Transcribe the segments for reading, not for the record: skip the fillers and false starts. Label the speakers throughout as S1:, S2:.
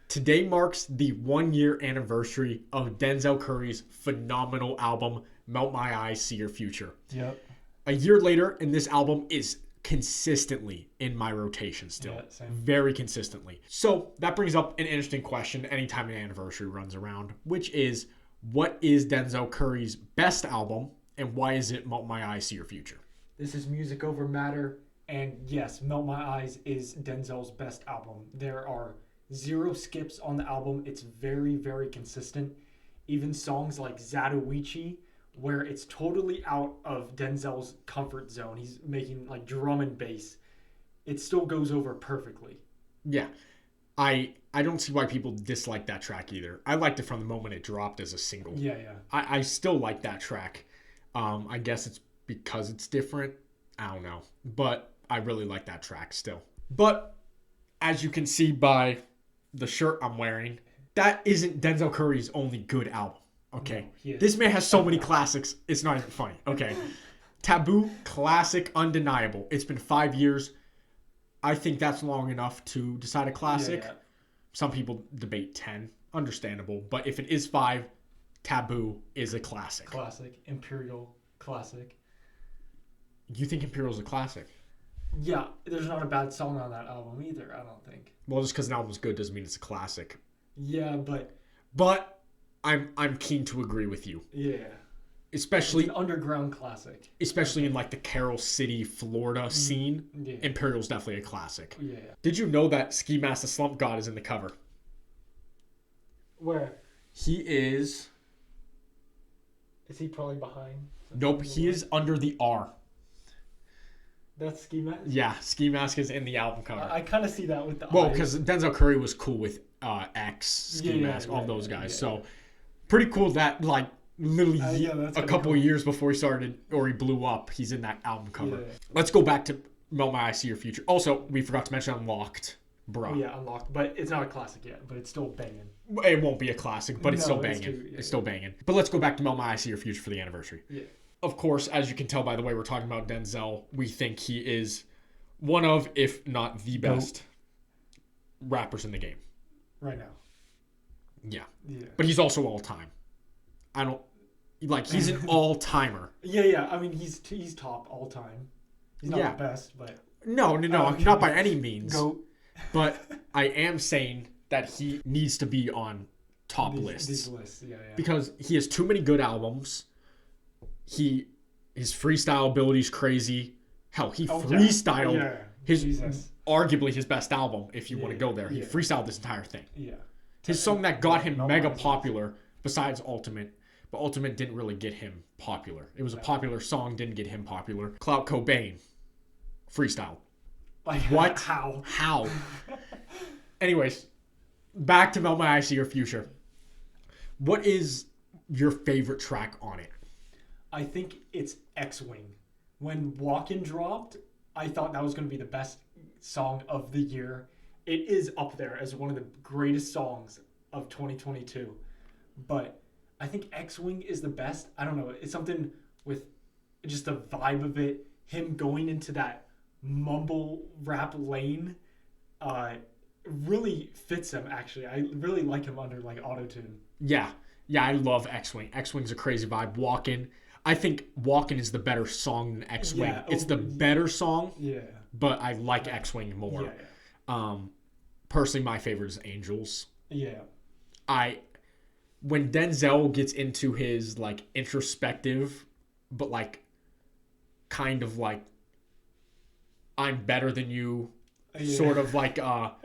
S1: Today marks the 1-year anniversary of Denzel Curry's phenomenal album, Melt My Eyes, See Your Future.
S2: Yep.
S1: A year later, and this album is consistently in my rotation still.
S2: Yeah, same.
S1: Very consistently. So that brings up an interesting question anytime an anniversary runs around, which is, what is Denzel Curry's best album, and why is it Melt My Eyes, See Your Future?
S2: This is Music Over Matter, and yes, Melt My Eyes is Denzel's best album. There are 0 skips on the album. It's very, very consistent. Even songs like Zatoichi, where it's totally out of Denzel's comfort zone. He's making like drum and bass. It still goes over perfectly.
S1: Yeah. I don't see why people dislike that track either. I liked it from the moment it dropped as a single.
S2: Yeah.
S1: I still like that track. I guess it's because it's different. I don't know. But I really like that track still. But as you can see by the shirt I'm wearing, that isn't Denzel Curry's only good album. Okay.
S2: No,
S1: this man has so many classics. It's not even funny. Okay. TABOO, classic, undeniable. It's been 5 years. I think that's long enough to decide a classic.
S2: Yeah.
S1: Some people debate 10. Understandable. But if it is 5, TABOO is a classic.
S2: Classic. Imperial. Classic.
S1: You think Imperial is a classic?
S2: Yeah. There's not a bad song on that album either, I don't think.
S1: Well, just because an album's good doesn't mean it's a classic.
S2: Yeah, but
S1: I'm keen to agree with you.
S2: yeah.
S1: Especially
S2: It's an underground classic.
S1: Especially in like the Carroll City, Florida scene.
S2: Yeah.
S1: Imperial's definitely a classic.
S2: Yeah.
S1: Did you know that Ski Mask the Slump God is in the cover?
S2: Where?
S1: He is...
S2: Is he probably behind?
S1: Nope, he is under the R.
S2: That's Ski Mask?
S1: Yeah, Ski Mask is in the album cover.
S2: I kind of see that with the
S1: Well,
S2: eyes.
S1: because Denzel Curry was cool with X, Ski Mask, all those guys. So, pretty cool that, like, literally a couple of years before he started, or he blew up, he's in that album cover.
S2: Yeah.
S1: Let's go back to Melt My Eyes, See Your Future. Also, we forgot to mention Unlocked, bro.
S2: Oh, yeah, Unlocked. But it's not a classic yet, but it's still banging.
S1: It won't be a classic, but it's still
S2: No, it's
S1: banging.
S2: too-
S1: It's still banging. But let's go back to Melt My Eyes, See Your Future for the anniversary.
S2: Yeah.
S1: Of course, as you can tell by the way we're talking about Denzel, we think he is one of, if not the best, rappers in the game.
S2: Right now.
S1: Yeah.
S2: Yeah.
S1: But he's also all time. I don't like. He's an all timer.
S2: Yeah. I mean, he's top all time. He's not the best, but
S1: No,
S2: okay.
S1: not by any means.
S2: GOAT.
S1: But I am saying that he needs to be on top lists.
S2: These lists, yeah.
S1: Because he has too many good albums. His freestyle ability is crazy. Hell, he freestyled arguably his best album, if you want to go there. He freestyled this entire thing.
S2: Yeah.
S1: His song that got him mega popular, besides Ultimate, but Ultimate didn't really get him popular. It was a popular song, didn't get him popular. Clout Cobain, freestyle.
S2: Like,
S1: What?
S2: How?
S1: Anyways, back to Melt My Eyes, See Your Future. What is your favorite track on it?
S2: I think it's X-Wing. When Walkin dropped, I thought that was going to be the best song of the year. It is up there as one of the greatest songs of 2022. But I think X-Wing is the best. I don't know. It's something with just the vibe of it. Him going into that mumble rap lane really fits him, actually. I really like him under like auto-tune.
S1: Yeah, I love X-Wing. X-Wing's a crazy vibe. Walkin'. I think Walkin' is the better song than X-Wing.
S2: Yeah,
S1: it's the better song,
S2: Yeah.
S1: but I like X-Wing more.
S2: Yeah.
S1: Personally, my favorite is Angelz.
S2: Yeah.
S1: When Denzel gets into his like introspective, but like kind of like I'm better than you, sort of like all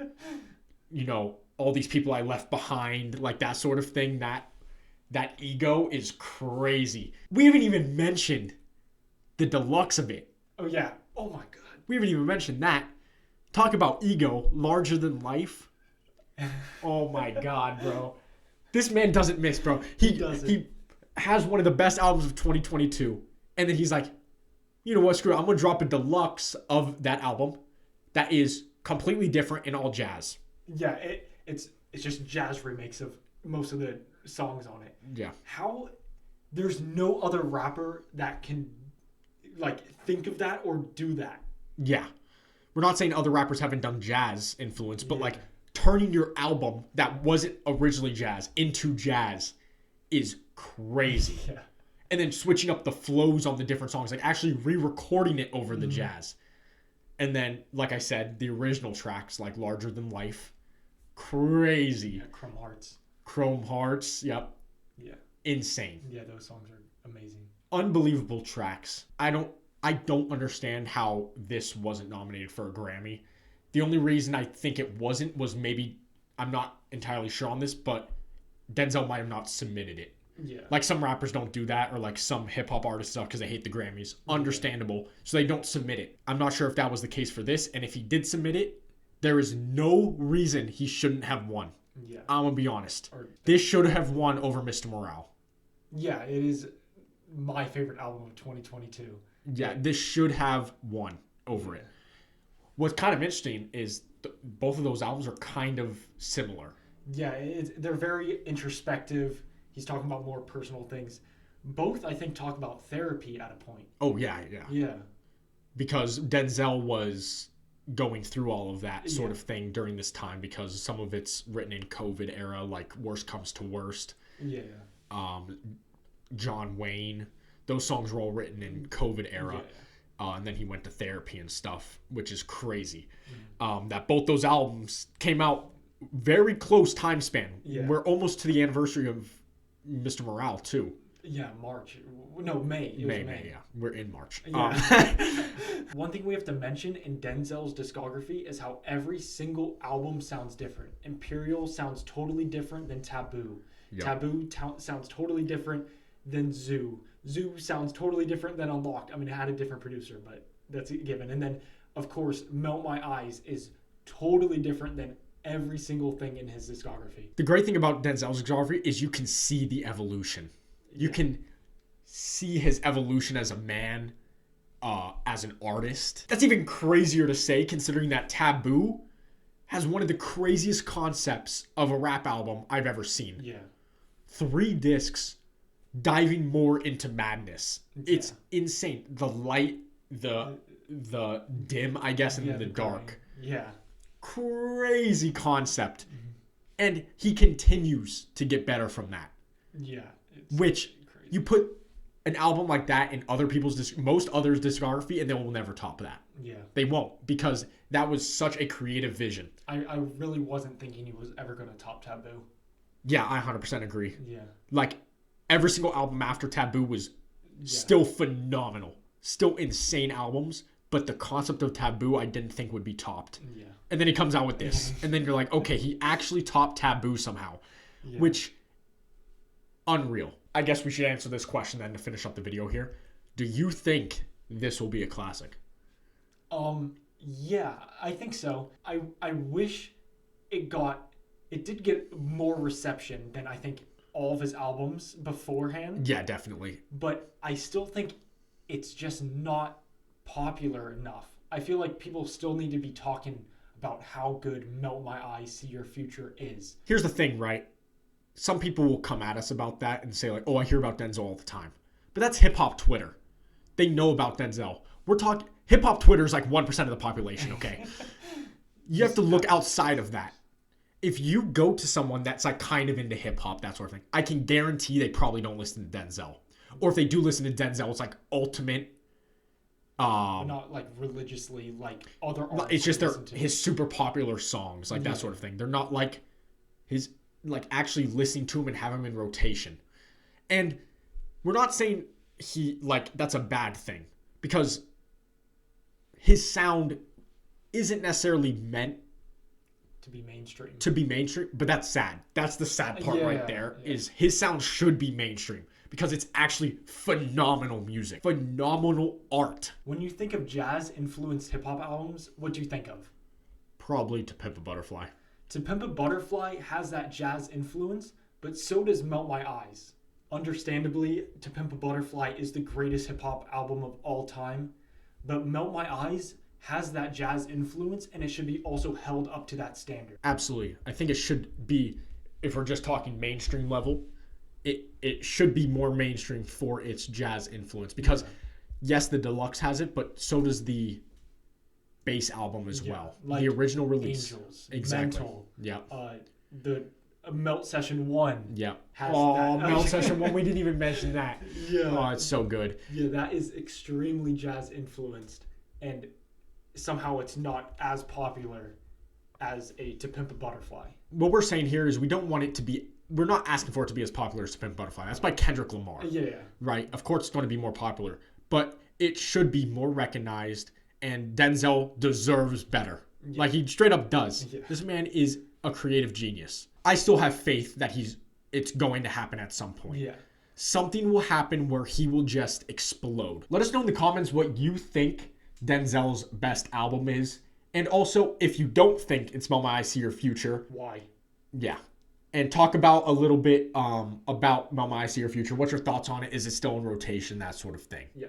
S1: these people I left behind, like that sort of thing. That ego is crazy. We haven't even mentioned the deluxe of it.
S2: Oh yeah. Oh my god.
S1: We haven't even mentioned that. Talk about ego, larger than life. Oh my god, bro. This man doesn't miss, bro. He has one of the best albums of 2022. And then he's like, you know what, screw it. I'm going to drop a deluxe of that album that is completely different and all jazz.
S2: Yeah, it's just jazz remakes of most of the songs on it.
S1: Yeah.
S2: How there's no other rapper that can like think of that or do that.
S1: Yeah. We're not saying other rappers haven't done jazz influence, but like turning your album that wasn't originally jazz into jazz is crazy.
S2: Yeah.
S1: And then switching up the flows on the different songs, like actually re-recording it over the jazz. And then, like I said, the original tracks, like Larger Than Life, crazy.
S2: Yeah,
S1: Chrome Hearts, yep.
S2: Yeah.
S1: Insane.
S2: Yeah, those songs are amazing.
S1: Unbelievable tracks. I don't understand how this wasn't nominated for a Grammy. The only reason I think it wasn't was maybe, I'm not entirely sure on this, but Denzel might have not submitted it.
S2: Yeah.
S1: Like some rappers don't do that, or like some hip hop artists stuff because they hate the Grammys. Understandable. So they don't submit it. I'm not sure if that was the case for this, and if he did submit it, there is no reason he shouldn't have won.
S2: Yeah.
S1: I'm gonna be honest. This should have won over Mr. Morale.
S2: Yeah, it is my favorite album of 2022.
S1: Yeah, this should have won over it. What's kind of interesting is both of those albums are kind of similar.
S2: Yeah, they're very introspective. He's talking about more personal things. Both, I think, talk about therapy at a point.
S1: Oh, yeah.
S2: Yeah.
S1: Because Denzel was going through all of that sort of thing during this time because some of it's written in COVID era, like Worst Comes to Worst.
S2: Yeah.
S1: John Wayne. Those songs were all written in COVID era.
S2: Yeah.
S1: And then he went to therapy and stuff, which is crazy. That both those albums came out very close time span.
S2: Yeah.
S1: We're almost to the anniversary of Mr. Morale, too.
S2: Yeah, March. No, May.
S1: May, yeah. We're in March.
S2: Yeah. One thing we have to mention in Denzel's discography is how every single album sounds different. Imperial sounds totally different than TABOO.
S1: Yep.
S2: TABOO sounds totally different than Zoo. Zoo sounds totally different than Unlocked. I mean, it had a different producer, but that's a given. And then, of course, Melt My Eyes is totally different than every single thing in his discography.
S1: The great thing about Denzel's discography is you can see the evolution. You can see his evolution as a man, as an artist. That's even crazier to say considering that TABOO has one of the craziest concepts of a rap album I've ever seen.
S2: Yeah.
S1: 3 discs diving more into madness. Yeah. It's insane. The light, the dim, I guess, and the dark.
S2: Yeah.
S1: Crazy concept. Mm-hmm. And he continues to get better from that.
S2: Yeah.
S1: Which
S2: crazy.
S1: You put an album like that in other people's most others' discography and they will never top that.
S2: Yeah.
S1: They won't because that was such a creative vision.
S2: I really wasn't thinking he was ever going to top TABOO.
S1: Yeah, I 100% agree.
S2: Yeah.
S1: Like every single album after TABOO was still phenomenal. Still insane albums, but the concept of TABOO I didn't think would be topped.
S2: Yeah. And
S1: then he comes out with this. And then you're like, okay, he actually topped TABOO somehow. Yeah. Which, unreal. I guess we should answer this question then to finish up the video here. Do you think this will be a classic?
S2: Yeah, I think so. I wish it did get more reception than I think all of his albums beforehand.
S1: Yeah, definitely.
S2: But I still think it's just not popular enough. I feel like people still need to be talking about how good Melt My Eyes, See Your Future is.
S1: Here's the thing, right? Some people will come at us about that and say like, oh, I hear about Denzel all the time. But that's hip-hop Twitter. They know about Denzel. We're talking... Hip-hop Twitter is like 1% of the population, okay? You have to look outside of that. If you go to someone that's like kind of into hip-hop, that sort of thing, I can guarantee they probably don't listen to Denzel. Or if they do listen to Denzel, it's like ultimate...
S2: not like religiously like other artists.
S1: It's just his super popular songs, like that sort of thing. They're not like his... like actually listening to him and have him in rotation. And we're not saying that's a bad thing because his sound isn't necessarily meant
S2: to be mainstream,
S1: but that's sad. That's the sad part right there is his sound should be mainstream because it's actually phenomenal music, phenomenal art.
S2: When you think of jazz influenced hip hop albums, what do you think of?
S1: Probably To Pimp a Butterfly.
S2: To Pimp a Butterfly has that jazz influence, but so does Melt My Eyes. Understandably, To Pimp a Butterfly is the greatest hip-hop album of all time, but Melt My Eyes has that jazz influence, and it should be also held up to that standard.
S1: Absolutely. I think it should be, if we're just talking mainstream level, it should be more mainstream for its jazz influence, because yes, the deluxe has it, but so does the bass album as well.
S2: like
S1: The original release.
S2: Angelz,
S1: Exactly.
S2: Mental,
S1: Yeah.
S2: The Melt Session 1.
S1: Yeah.
S2: Has
S1: Oh,
S2: that.
S1: Melt Session 1. We didn't even mention that.
S2: Yeah.
S1: Oh, it's so good.
S2: Yeah, that is extremely jazz influenced, and somehow it's not as popular as a To Pimp a Butterfly.
S1: What we're saying here is we don't want it to be, we're not asking for it to be as popular as To Pimp a Butterfly. That's by Kendrick Lamar.
S2: Yeah.
S1: Right? Of course it's going to be more popular, but it should be more recognized, and Denzel deserves better. Yeah. Like, he straight up does. Yeah. This man is a creative genius. I still have faith that it's going to happen at some point.
S2: Yeah.
S1: Something will happen where he will just explode. Let us know in the comments what you think Denzel's best album is. And also, if you don't think it's Smell My Eyes, See Your Future.
S2: Why?
S1: Yeah. And talk about a little bit about Smell My Eyes, See Your Future. What's your thoughts on it? Is it still in rotation? That sort of thing.
S2: Yeah.